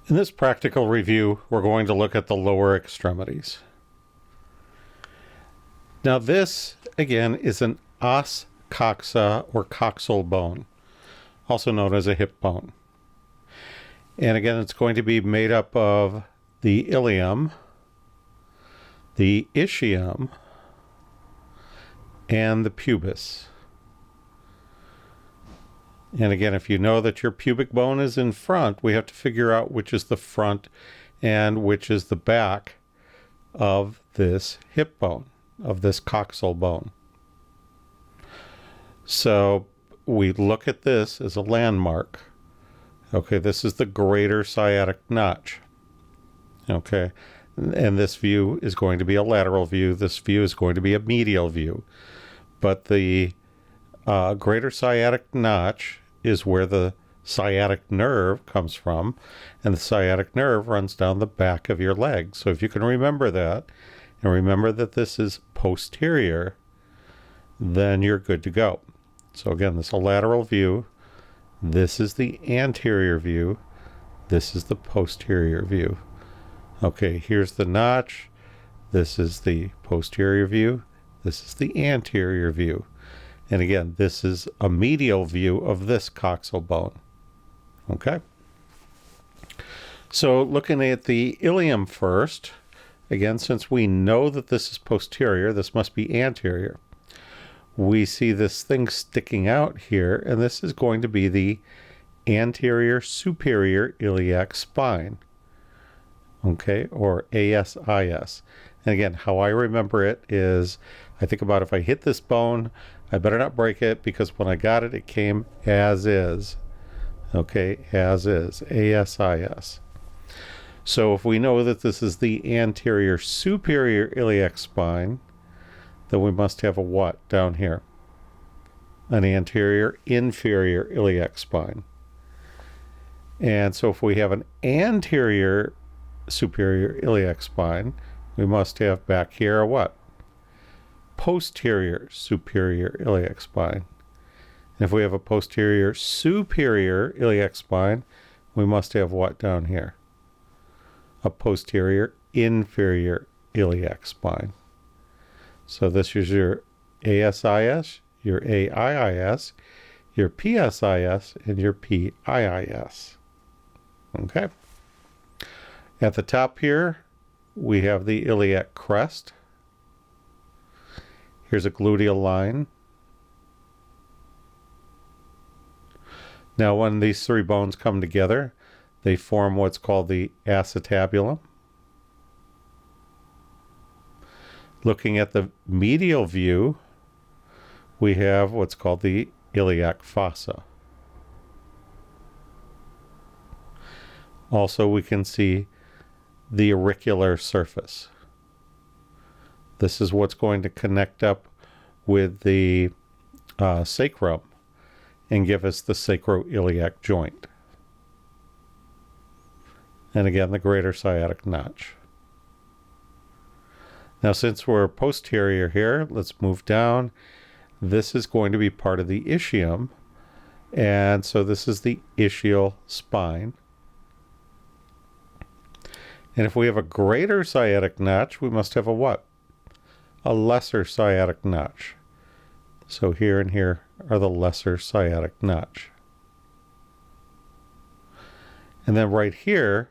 In this practical review, we're going to look at the lower extremities. Now this, again, is an os coxa or coxal bone, also known as a hip bone. And again, it's going to be made up of the ilium, the ischium, and the pubis. And again, if you know that your pubic bone is in front, we have to figure out which is the front and which is the back of this hip bone, of this coxal bone. So we look at this as a landmark. Okay, this is the greater sciatic notch. Okay, and this view is going to be a lateral view. This view is going to be a medial view. But the greater sciatic notch is where the sciatic nerve comes from, and the sciatic nerve runs down the back of your leg. So if you can remember that, and remember that this is posterior, then you're good to go. So again, this is a lateral view. This is the anterior view. This is the posterior view. Okay, here's the notch. This is the posterior view. This is the anterior view. And again, this is a medial view of this coxal bone. Okay? So looking at the ilium first, again, since we know that this is posterior, this must be anterior. We see this thing sticking out here, and this is going to be the anterior superior iliac spine. Okay, or ASIS. And again, how I remember it is, I think about if I hit this bone, I better not break it, because when I got it, it came as is. Okay, as is, ASIS. So if we know that this is the anterior superior iliac spine, then we must have a what down here? An anterior inferior iliac spine. And so if we have an anterior superior iliac spine, we must have back here a what? Posterior superior iliac spine. And if we have a posterior superior iliac spine, we must have what down here? A posterior inferior iliac spine. So this is your ASIS, your AIIS, your PSIS, and your PIIS. Okay. At the top here, we have the iliac crest. Here's a gluteal line. Now, when these three bones come together, they form what's called the acetabulum. Looking at the medial view, we have what's called the iliac fossa. Also, we can see the auricular surface. This is what's going to connect up with the sacrum and give us the sacroiliac joint. And again, the greater sciatic notch. Now, since we're posterior here, let's move down. This is going to be part of the ischium. And so this is the ischial spine. And if we have a greater sciatic notch, we must have a what? A lesser sciatic notch. So here and here are the lesser sciatic notch. And then right here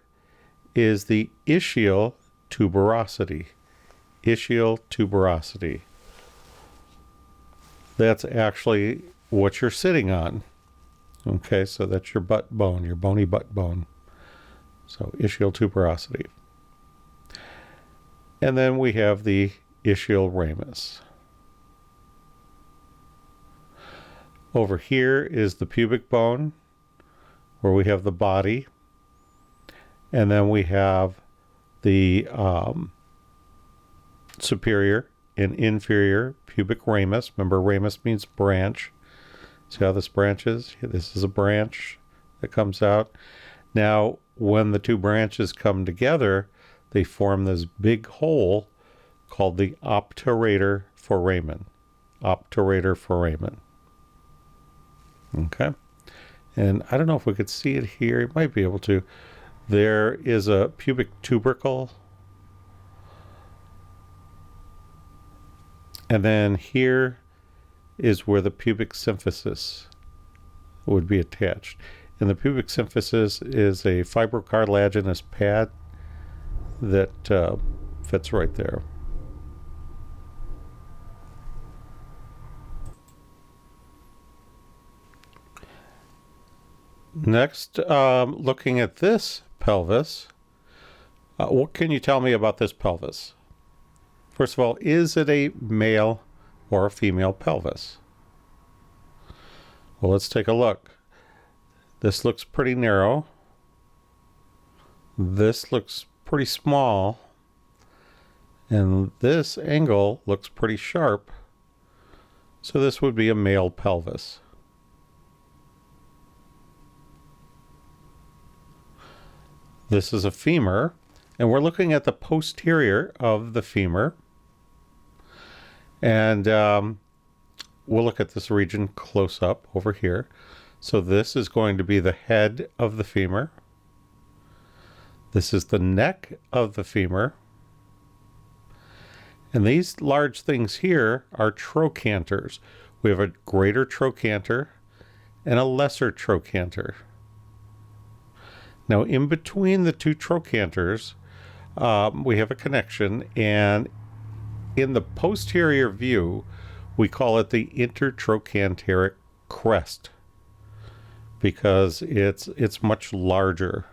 is the ischial tuberosity. Ischial tuberosity. That's actually what you're sitting on. Okay, so that's your butt bone, your bony butt bone. So ischial tuberosity. And then we have the ischial ramus. Over here is the pubic bone, where we have the body. And then we have the superior and inferior pubic ramus. Remember, ramus means branch. See how this branches? This is a branch that comes out. Now, when the two branches come together, they form this big hole called the obturator foramen. Obturator foramen. Okay. And I don't know if we could see it here. You might be able to. There is a pubic tubercle. And then here is where the pubic symphysis would be attached. And the pubic symphysis is a fibrocartilaginous pad that fits right there. Next, looking at this pelvis, what can you tell me about this pelvis? First of all, is it a male or a female pelvis? Well, let's take a look. This looks pretty narrow. This looks pretty small. And this angle looks pretty sharp. So this would be a male pelvis. This is a femur, and we're looking at the posterior of the femur. And we'll look at this region close up over here. So this is going to be the head of the femur. This is the neck of the femur. And these large things here are trochanters. We have a greater trochanter and a lesser trochanter. Now, in between the two trochanters, we have a connection, and in the posterior view, we call it the intertrochanteric crest because it's much larger.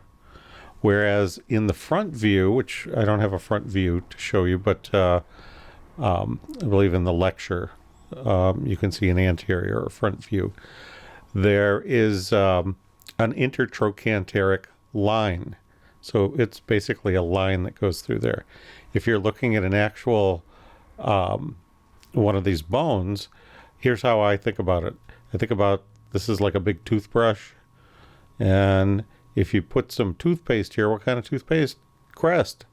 Whereas in the front view, which I don't have a front view to show you, but I believe in the lecture, you can see an anterior or front view. There is an intertrochanteric line. So it's basically a line that goes through there. If you're looking at an actual one of these bones, here's how I think about it. I think about this is like a big toothbrush, and if you put some toothpaste here, what kind of toothpaste? Crest.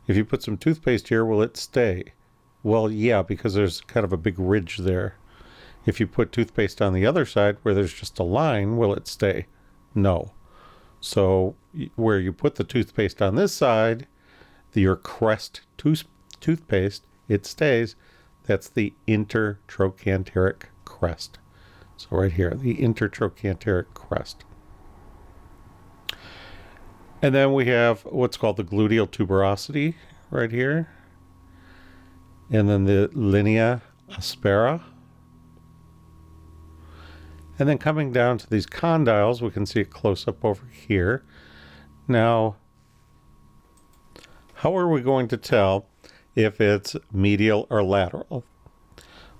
If you put some toothpaste here, will it stay? Well, yeah, because there's kind of a big ridge there. If you put toothpaste on the other side where there's just a line, will it stay? No. So where you put the toothpaste on this side, your crest toothpaste, it stays. That's the intertrochanteric crest. So right here, the intertrochanteric crest. And then we have what's called the gluteal tuberosity right here. And then the linea aspera. And then coming down to these condyles, we can see it close up over here. Now, how are we going to tell if it's medial or lateral?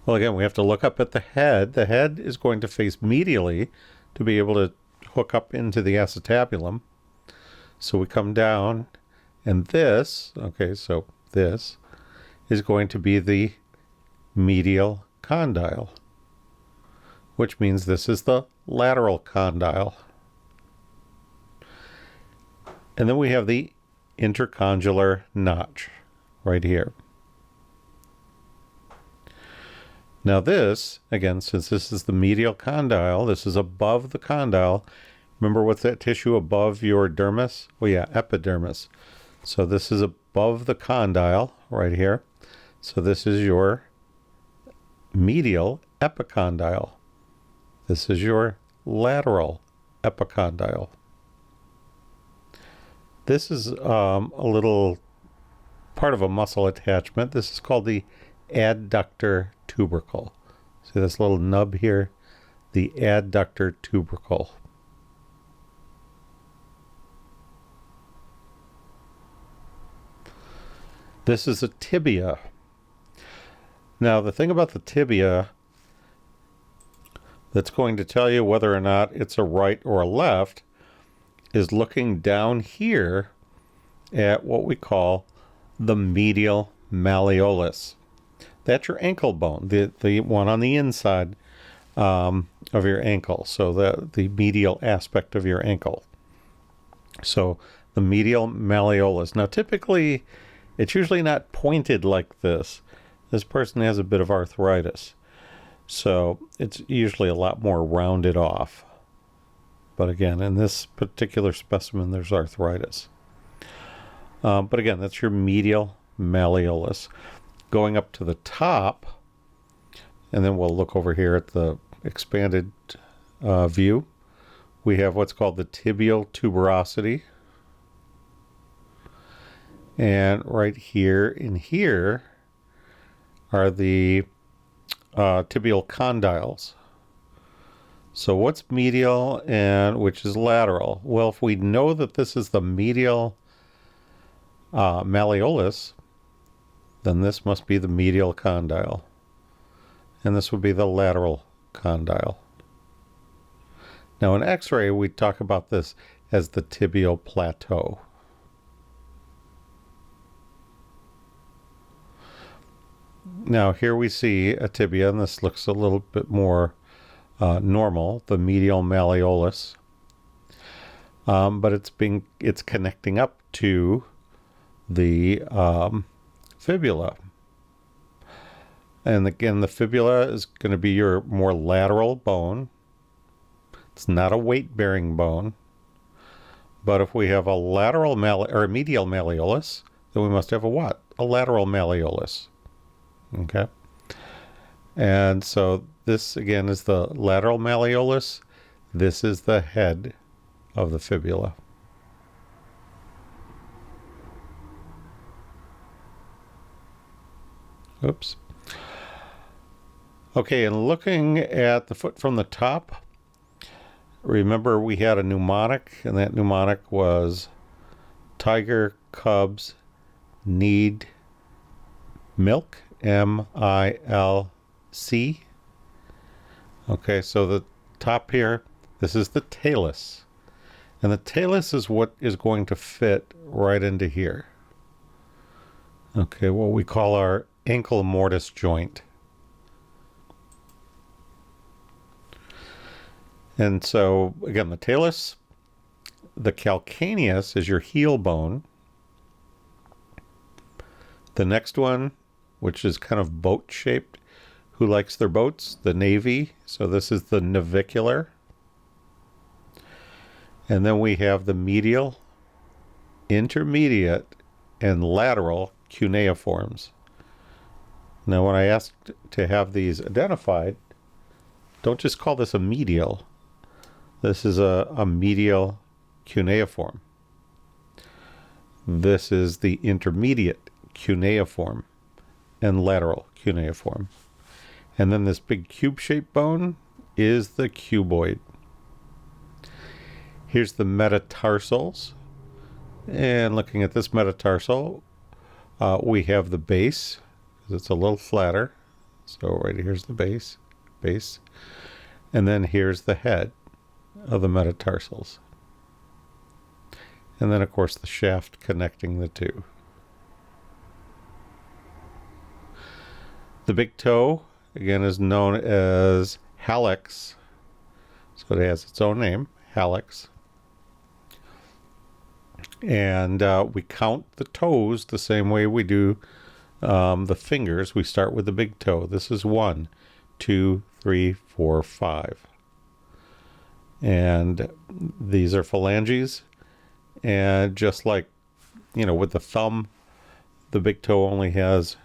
Well, again, we have to look up at the head. The head is going to face medially to be able to hook up into the acetabulum. So we come down, and this, okay, so this is going to be the medial condyle, which means this is the lateral condyle. And then we have the intercondylar notch right here. Now this, again, since this is the medial condyle, this is above the condyle. Remember what's that tissue above your dermis? Well, yeah, epidermis. So this is above the condyle right here. So this is your medial epicondyle. This is your lateral epicondyle. This is a little part of a muscle attachment. This is called the adductor tubercle. See this little nub here? The adductor tubercle. This is a tibia. Now, the thing about the tibia that's going to tell you whether or not it's a right or a left is looking down here at what we call the medial malleolus. That's your ankle bone, the one on the inside of your ankle, so the medial aspect of your ankle. So the medial malleolus. Now typically it's usually not pointed like this. This person has a bit of arthritis, so it's usually a lot more rounded off. But again, in this particular specimen, there's arthritis. But again, that's your medial malleolus. Going up to the top, and then we'll look over here at the expanded view. We have what's called the tibial tuberosity. And right here in here are the tibial condyles. So what's medial and which is lateral? Well, if we know that this is the medial malleolus, then this must be the medial condyle. And this would be the lateral condyle. Now in X-ray, we talk about this as the tibial plateau. Now here we see a tibia, and this looks a little bit more normal, the medial malleolus. But it's connecting up to the fibula. And again, the fibula is going to be your more lateral bone. It's not a weight-bearing bone. But if we have a lateral or a medial malleolus, then we must have a what? A lateral malleolus. Okay. And so this again is the lateral malleolus. This is the head of the fibula. Oops. Okay, and looking at the foot from the top, remember we had a mnemonic, and that mnemonic was tiger cubs need milk, M-I-L-C. Okay, so the top here, this is the talus. And the talus is what is going to fit right into here. Okay, what we call our ankle mortise joint. And so, again, the talus, the calcaneus is your heel bone. The next one, which is kind of boat-shaped, who likes their boats? The Navy. So this is the navicular. And then we have the medial, intermediate, and lateral cuneiforms. Now, when I asked to have these identified, don't just call this a medial. This is a medial cuneiform. This is the intermediate cuneiform and lateral cuneiform. And then this big cube-shaped bone is the cuboid. Here's the metatarsals. And looking at this metatarsal, we have the base. It's a little flatter. So right here's the base. And then here's the head of the metatarsals. And then, of course, the shaft connecting the two. The big toe, again, is known as hallux. So it has its own name, hallux. And we count the toes the same way we do the fingers. We start with the big toe. This is 1, 2, 3, 4, 5. And these are phalanges. And just like, with the thumb, the big toe only has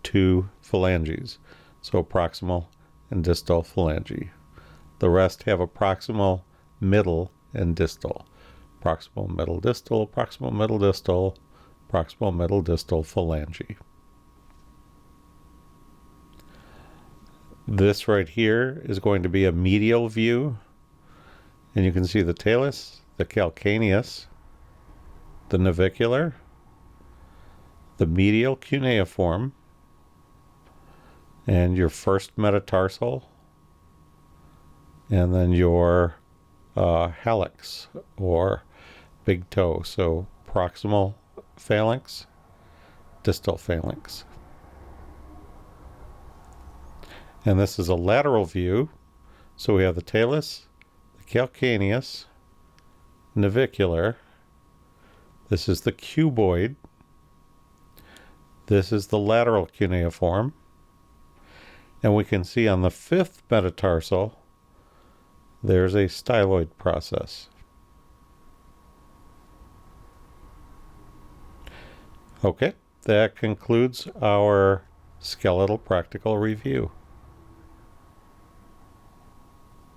2 phalanges. So proximal and distal phalange. The rest have a proximal, middle, and distal. Proximal, middle, distal, proximal, middle, distal, proximal, middle, distal phalange. This right here is going to be a medial view. And you can see the talus, the calcaneus, the navicular, the medial cuneiform, and your first metatarsal, and then your hallux, or big toe. So proximal phalanx, distal phalanx. And this is a lateral view. So we have the talus, the calcaneus, navicular. This is the cuboid. This is the lateral cuneiform. And we can see on the 5th metatarsal, There's a styloid process. Okay, that concludes our skeletal practical review.